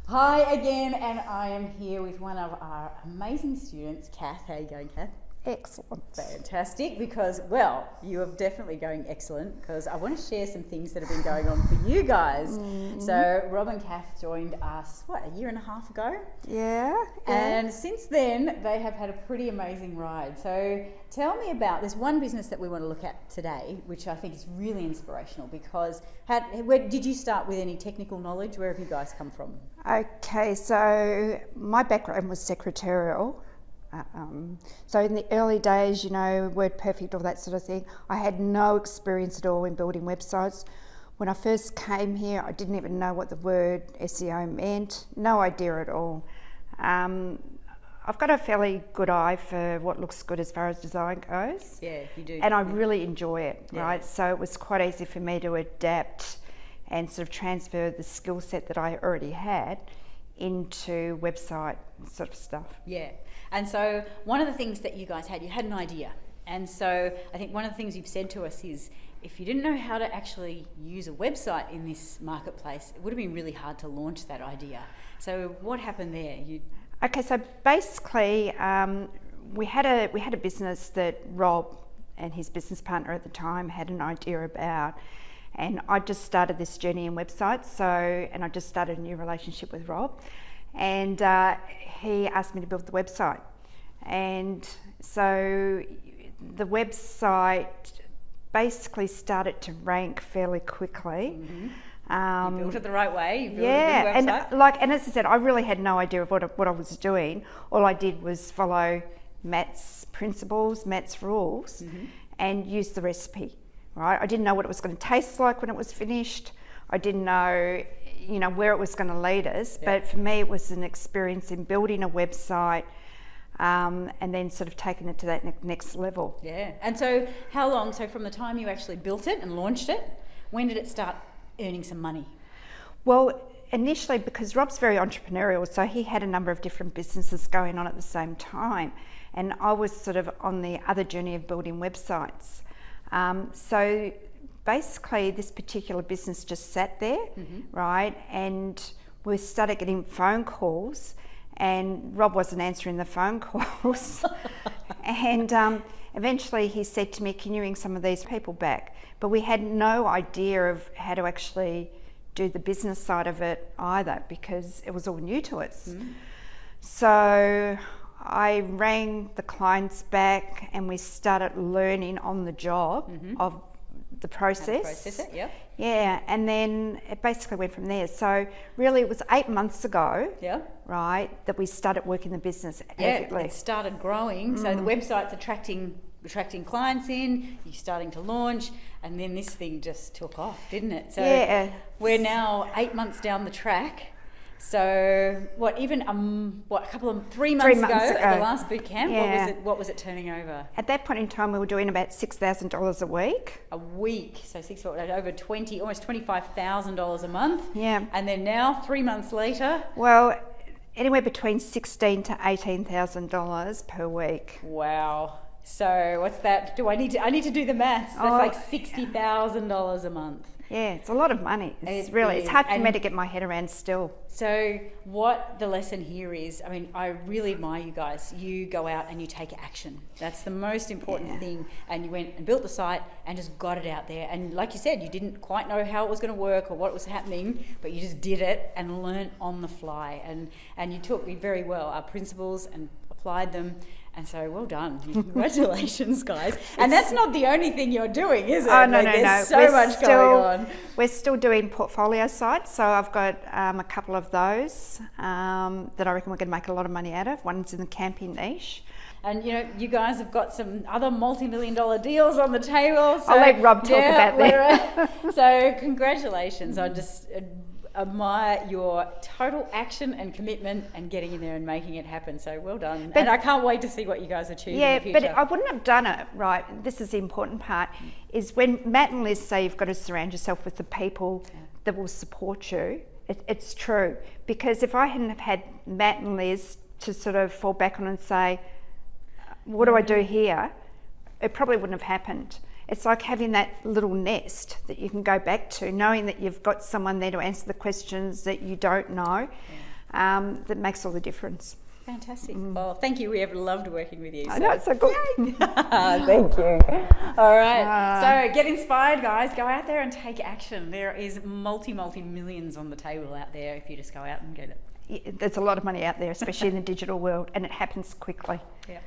Hi again, and I am here with one of our amazing students, Kath. How are you going, Kath? Excellent. Fantastic, because, well, you are definitely going excellent, because I want to share some things that have been going on for you guys. Mm-hmm. So Rob and Kath joined us, a year and a half ago? Yeah. And since then, they have had a pretty amazing ride. So tell me about, there's one business that we want to look at today, which I think is really inspirational, because did you start with any technical knowledge? Where have you guys come from? Okay, so my background was secretarial. So in the early days, WordPerfect, all that sort of thing, I had no experience at all in building websites. When I first came here, I didn't even know what the word SEO meant, no idea at all. I've got a fairly good eye for what looks good as far as design goes. Yeah, you do. And I really enjoy it, Yeah. right? So it was quite easy for me to adapt and sort of transfer the skill set that I already had into website sort of stuff. Yeah. And so one of the things that you guys had, you had an idea. And so I think one of the things you've said to us is, if you didn't know how to actually use a website in this marketplace, it would have been really hard to launch that idea. So what happened there? Okay, so basically we had a business that Rob and his business partner at the time had an idea about, and I just started this journey in websites, and I just started a new relationship with Rob, and he asked me to build the website. And so the website basically started to rank fairly quickly. Mm-hmm. You built it the right way. You built yeah, a good website. and as I said, I really had no idea of what I was doing. All I did was follow Matt's principles, Matt's rules, mm-hmm. and use the recipe. Right? I didn't know what it was going to taste like when it was finished. I didn't know, where it was going to lead us. Yep. But for me, it was an experience in building a website, and then sort of taking it to that next level. Yeah. And so how long? So from the time you actually built it and launched it, when did it start earning some money? Well, initially, because Rob's very entrepreneurial, so he had a number of different businesses going on at the same time, and I was sort of on the other journey of building websites. So basically this particular business just sat there, mm-hmm. right? And we started getting phone calls, and Rob wasn't answering the phone calls. And eventually he said to me, "Can you ring some of these people back?" But we had no idea of how to actually do the business side of it either, because it was all new to us. Mm. So I rang the clients back, and we started learning on the job mm-hmm. of the process. How to process it, yep. Yeah, and then it basically went from there. So really it was 8 months ago, Yeah. right, that we started working the business Yeah, effectively. it started growing. So the website's attracting clients in, you're starting to launch, and then this thing just took off, didn't it? So Yeah. we're now 8 months down the track. So 3 months ago at the last boot camp, Yeah. what was it turning over? At that point in time, we were doing about $6,000 a week. A week, so almost $25,000 a month. Yeah. And then now 3 months later, Well, anywhere between $16,000 to $18,000 per week. wow. So what's that? I need to do the maths. That's like $60,000 a month. Yeah, it's a lot of money. It's hard for me to get my head around still. So what the lesson here is, I really admire you guys. You go out and you take action. That's the most important thing. And you went and built the site and just got it out there. And like you said, you didn't quite know how it was going to work or what was happening, but you just did it and learned on the fly. And you took very well our principles and applied them. And so, well done. Congratulations, guys. And that's not the only thing you're doing, is it? Oh, no. There's so much going on. We're still doing portfolio sites. So I've got a couple of those that I reckon we're going to make a lot of money out of. One's in the camping niche. And you guys have got some other multi-million-dollar deals on the table. So, I'll let Rob talk about that. So congratulations. I just admire your total action and commitment and getting in there and making it happen. So well done. And I can't wait to see what you guys achieve in the future. But I wouldn't have done it, right? This is the important part, is when Matt and Liz say you've got to surround yourself with the people that will support you. It's true. Because if I hadn't have had Matt and Liz to sort of fall back on and say, what do I do here? It probably wouldn't have happened. It's like having that little nest that you can go back to, knowing that you've got someone there to answer the questions that you don't know. that makes all the difference. Fantastic. Well, thank you. We have loved working with you. I know, it's so good. Thank you. All right. So get inspired, guys. Go out there and take action. There is multi-millions on the table out there if you just go out and get it. There's a lot of money out there, especially in the digital world, and it happens quickly. Yeah.